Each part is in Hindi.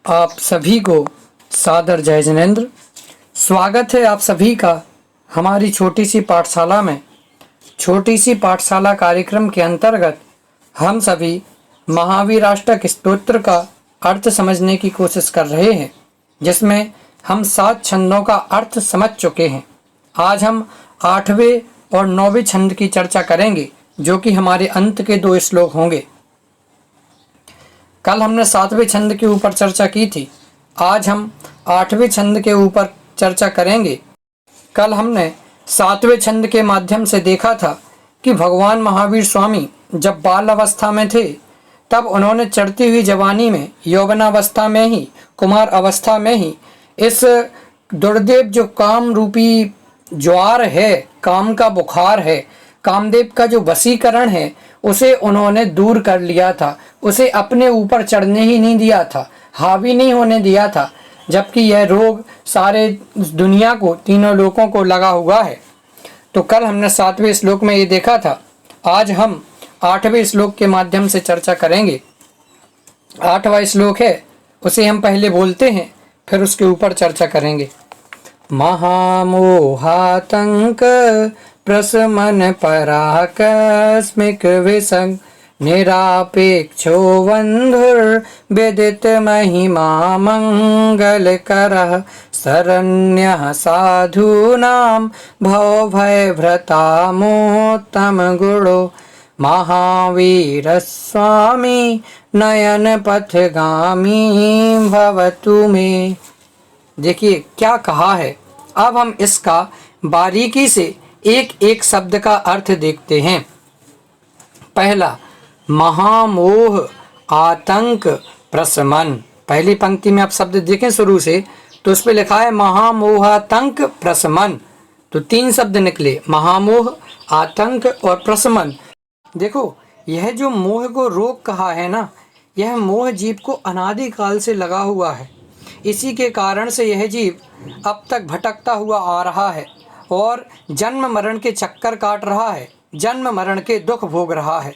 आप सभी को सादर जय जिनेंद्र। स्वागत है आप सभी का हमारी छोटी सी पाठशाला में। छोटी सी पाठशाला कार्यक्रम के अंतर्गत हम सभी महावीर अष्टक स्तोत्र का अर्थ समझने की कोशिश कर रहे हैं, जिसमें हम 7 छंदों का अर्थ समझ चुके हैं। आज हम 8वें और 9वें छंद की चर्चा करेंगे, जो कि हमारे अंत के 2 श्लोक होंगे। कल हमने 7वें छंद के ऊपर चर्चा की थी। आज हम 8वें छंद के ऊपर चर्चा करेंगे। कल हमने 7वें छंद के माध्यम से देखा था कि भगवान महावीर स्वामी जब बाल अवस्था में थे, तब उन्होंने चढ़ती हुई जवानी में, यौवनावस्था में ही, कुमार अवस्था में ही इस दुर्देव जो काम रूपी ज्वार है, काम का बुखार है, कामदेव का जो वशीकरण है, उसे उन्होंने दूर कर लिया था। उसे अपने ऊपर चढ़ने ही नहीं दिया था, हावी नहीं होने दिया था, जबकि यह रोग सारे दुनिया को, तीनों लोगों को लगा हुआ है। तो कल हमने 7वें श्लोक में ये देखा था। आज हम 8वें श्लोक के माध्यम से चर्चा करेंगे। 8वां श्लोक है, उसे हम पहले बोलते हैं, फिर उसके ऊपर चर्चा करेंगे। महामोहातंक प्रशमन पराकस्मिक विसंग निरापेक्षो बंधुर्विदित महिमा मंगल करः शरण्यः साधूनां भवभय भ्रतामोत्तम गुणो महावीर स्वामी नयन पथगामी भवतु मे। देखिए क्या कहा है। अब हम इसका बारीकी से एक एक शब्द का अर्थ देखते हैं। पहला, महामोह आतंक प्रशमन। पहली पंक्ति में आप शब्द देखें शुरू से, तो उस पर लिखा है महामोहातंक प्रशमन। तो 3 शब्द निकले, महामोह, आतंक और प्रशमन। देखो, यह जो मोह को रोग कहा है ना, यह मोह जीव को अनादिकाल से लगा हुआ है। इसी के कारण से यह जीव अब तक भटकता हुआ आ रहा है और जन्म मरण के चक्कर काट रहा है, जन्म मरण के दुख भोग रहा है।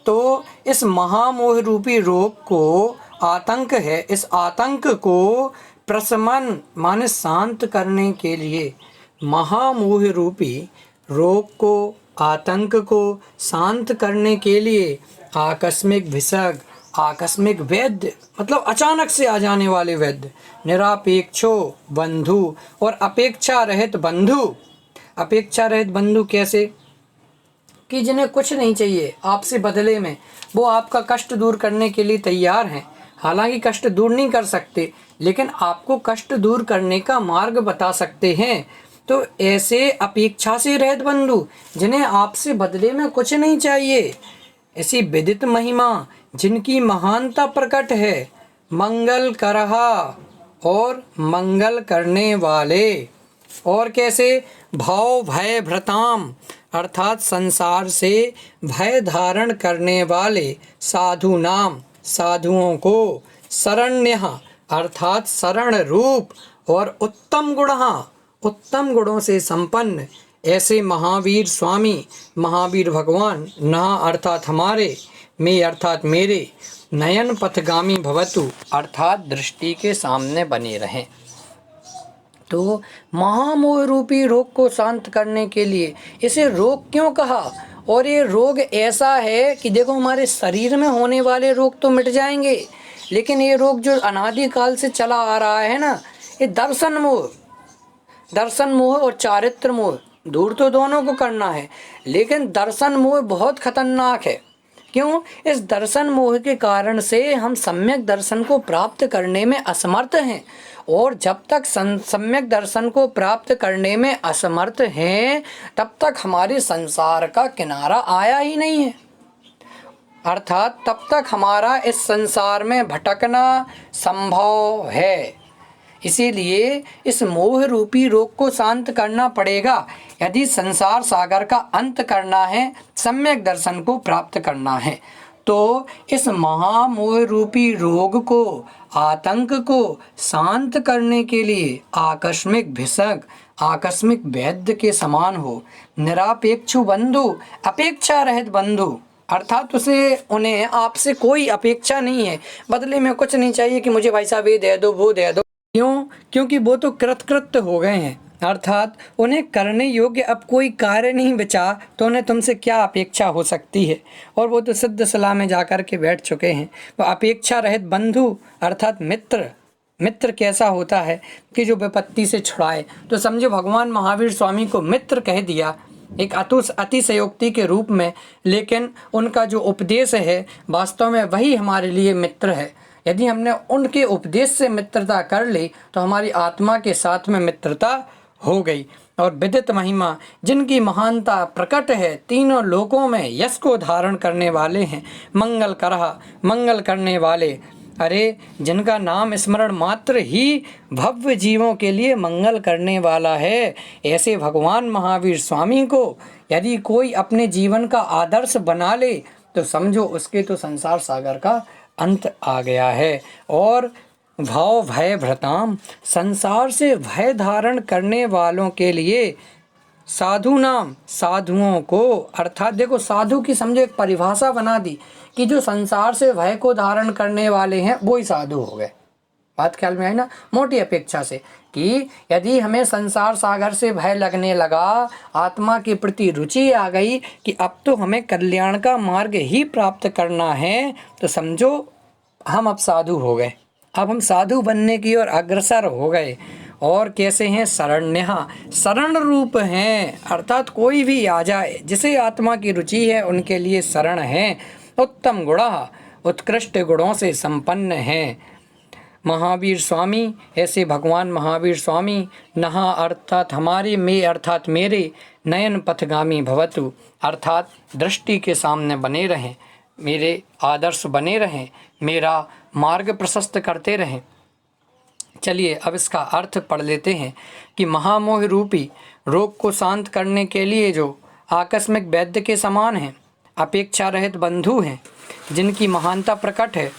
तो इस महामोह रूपी रोग को आतंक है, इस आतंक को प्रशमन माने शांत करने के लिए, महामोह रूपी रोग को, आतंक को शांत करने के लिए आकस्मिक भिषग, आकस्मिक वैद्य मतलब अचानक से आ जाने वाले वैद्य, निरापेक्षो बंधु और अपेक्षा रहित बंधु। अपेक्षा रहित बंधु कैसे? कि जिन्हें कुछ नहीं चाहिए आपसे बदले में, वो आपका कष्ट दूर करने के लिए तैयार हैं। हालांकि कष्ट दूर नहीं कर सकते, लेकिन आपको कष्ट दूर करने का मार्ग बता सकते हैं। तो ऐसे अपेक्षा से रहित बंधु, जिन्हें आपसे बदले में कुछ नहीं चाहिए, ऐसी विदित महिमा, जिनकी महानता प्रकट है, मंगल करहा और मंगल करने वाले। और कैसे? भाव भय भ्रताम अर्थात संसार से भय धारण करने वाले, साधु नाम साधुओं को, शरण्य अर्थात शरण रूप और उत्तम उत्तम गुणों से संपन्न ऐसे महावीर स्वामी, महावीर भगवान, ना अर्थात हमारे, में अर्थात मेरे, नयन पथगामी भवतु अर्थात दृष्टि के सामने बने रहें। तो महामोह रूपी रोग को शांत करने के लिए इसे रोग क्यों कहा? और ये रोग ऐसा है कि देखो, हमारे शरीर में होने वाले रोग तो मिट जाएंगे, लेकिन ये रोग जो अनादिकाल से चला आ रहा है ना, ये दर्शन मोह और चारित्र मोह दूर तो दोनों को करना है, लेकिन दर्शन मोह बहुत खतरनाक है। क्यों? इस दर्शन मोह के कारण से हम सम्यक दर्शन को प्राप्त करने में असमर्थ हैं, और जब तक सम्यक दर्शन को प्राप्त करने में असमर्थ हैं, तब तक हमारे संसार का किनारा आया ही नहीं है। अर्थात तब तक हमारा इस संसार में भटकना संभव है। इसीलिए इस मोह रूपी रोग को शांत करना पड़ेगा यदि संसार सागर का अंत करना है, सम्यक दर्शन को प्राप्त करना है। तो इस महामोह रूपी रोग को, आतंक को शांत करने के लिए आकस्मिक भिषग, आकस्मिक वैद्य के समान हो, निरापेक्षु बंधु, अपेक्षा रहित बंधु अर्थात उन्हें आपसे कोई अपेक्षा नहीं है, बदले में कुछ नहीं चाहिए कि मुझे भाई साहब ये दे दो वो दे दो। क्यों? क्योंकि वो तो कृतकृत्य हो गए हैं, अर्थात उन्हें करने योग्य अब कोई कार्य नहीं बचा, तो उन्हें तुमसे क्या अपेक्षा हो सकती है। और वो तो सिद्ध सलाह में जाकर के बैठ चुके हैं। वो अपेक्षा रहित बंधु अर्थात मित्र कैसा होता है कि जो विपत्ति से छुड़ाए। तो समझो भगवान महावीर स्वामी को मित्र कह दिया एक अतिशयोक्ति के रूप में, लेकिन उनका जो उपदेश है वास्तव में वही हमारे लिए मित्र है। यदि हमने उनके उपदेश से मित्रता कर ली तो हमारी आत्मा के साथ में मित्रता हो गई। और विदित महिमा जिनकी महानता प्रकट है, तीनों लोकों में यश को धारण करने वाले हैं, मंगल करने वाले। अरे जिनका नाम स्मरण मात्र ही भव्य जीवों के लिए मंगल करने वाला है, ऐसे भगवान महावीर स्वामी को यदि कोई अपने जीवन का आदर्श बना ले तो समझो उसके तो संसार सागर का अंत आ गया है। और भाव भय भ्रताम, संसार से भय धारण करने वालों के लिए साधुओं को, अर्थात देखो साधु की समझो एक परिभाषा बना दी कि जो संसार से भय को धारण करने वाले हैं वो ही साधु हो गए। बात ख्याल में आई ना, मोटी अपेक्षा से कि यदि हमें संसार सागर से भय लगने लगा, आत्मा के प्रति रुचि आ गई कि अब तो हमें कल्याण का मार्ग ही प्राप्त करना है, तो समझो हम अब साधु हो गए। अब हम साधु बनने की ओर अग्रसर हो गए। और कैसे हैं? शरण्यः, शरण रूप हैं, अर्थात कोई भी आ जाए जिसे आत्मा की रुचि है उनके लिए शरण है। उत्तम गुणः, उत्कृष्ट गुणों से संपन्न हैं। महावीर स्वामी, ऐसे भगवान महावीर स्वामी नहा अर्थात हमारे में अर्थात मेरे नयन पथगामी भवतु, अर्थात दृष्टि के सामने बने रहें, मेरे आदर्श बने रहें, मेरा मार्ग प्रशस्त करते रहें। चलिए अब इसका अर्थ पढ़ लेते हैं कि महामोह रूपी रोग को शांत करने के लिए जो आकस्मिक वैद्य के समान हैं, अपेक्षा रहित बंधु हैं, जिनकी महानता प्रकट है,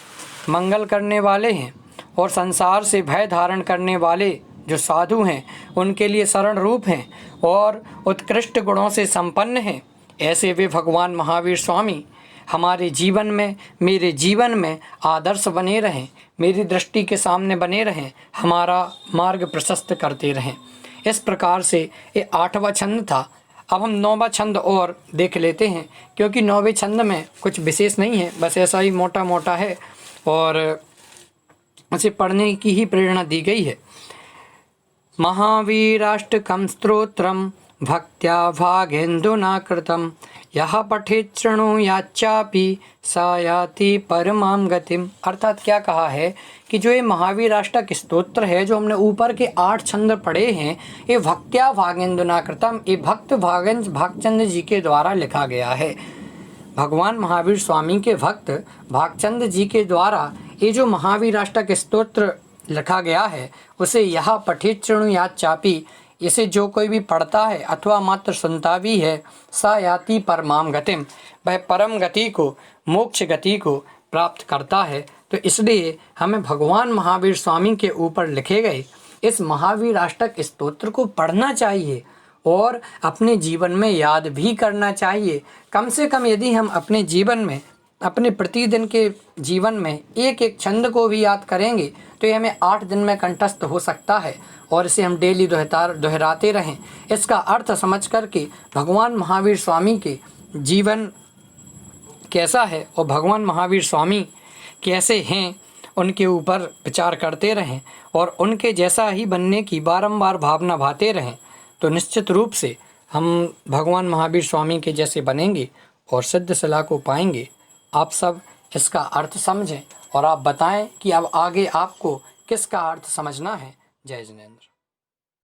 मंगल करने वाले हैं और संसार से भय धारण करने वाले जो साधु हैं उनके लिए शरण रूप हैं और उत्कृष्ट गुणों से संपन्न हैं, ऐसे वे भगवान महावीर स्वामी हमारे जीवन में, मेरे जीवन में आदर्श बने रहें, मेरी दृष्टि के सामने बने रहें, हमारा मार्ग प्रशस्त करते रहें। इस प्रकार से ये 8वां छंद था। अब हम 9वां छंद और देख लेते हैं, क्योंकि 9वें छंद में कुछ विशेष नहीं है, बस ऐसा ही मोटा मोटा है और उसे पढ़ने की ही प्रेरणा दी गई है। महावीराष्टकं स्तोत्रम भक्त्या भागेन्दुना कृतम, यह पठेत् शृणुयाच्चापि स याति परमां गतिम। अर्थात क्या कहा है कि जो ये महावीराष्टक स्तोत्र है, जो हमने ऊपर के 8 छंद पढ़े हैं, ये भक्त्या भागेन्दुना कृतम, ये भक्त भागचंद जी के द्वारा लिखा गया है। भगवान महावीर स्वामी के भक्त भागचंद जी के द्वारा ये जो महावीराष्टक स्तोत्र लिखा गया है, उसे यह पठित शृणुयाच्चापि, इसे जो कोई भी पढ़ता है अथवा मात्र सुनता भी है, स याति परमाम गतिम, वह परम गति को, मोक्ष गति को प्राप्त करता है। तो इसलिए हमें भगवान महावीर स्वामी के ऊपर लिखे गए इस महावीराष्टक स्तोत्र को पढ़ना चाहिए और अपने जीवन में याद भी करना चाहिए। कम से कम यदि हम अपने जीवन में, अपने प्रतिदिन के जीवन में एक एक छंद को भी याद करेंगे तो ये हमें 8 दिन में कंठस्थ हो सकता है और इसे हम डेली दोहराते रहें। इसका अर्थ समझ करके भगवान महावीर स्वामी के जीवन कैसा है और भगवान महावीर स्वामी कैसे हैं, उनके ऊपर विचार करते रहें और उनके जैसा ही बनने की बारंबार भावना भाते रहें, तो निश्चित रूप से हम भगवान महावीर स्वामी के जैसे बनेंगे और सिद्ध सलाह को पाएंगे। आप सब इसका अर्थ समझें और आप बताएं कि अब आगे आपको किसका अर्थ समझना है। जय जिनेंद्र।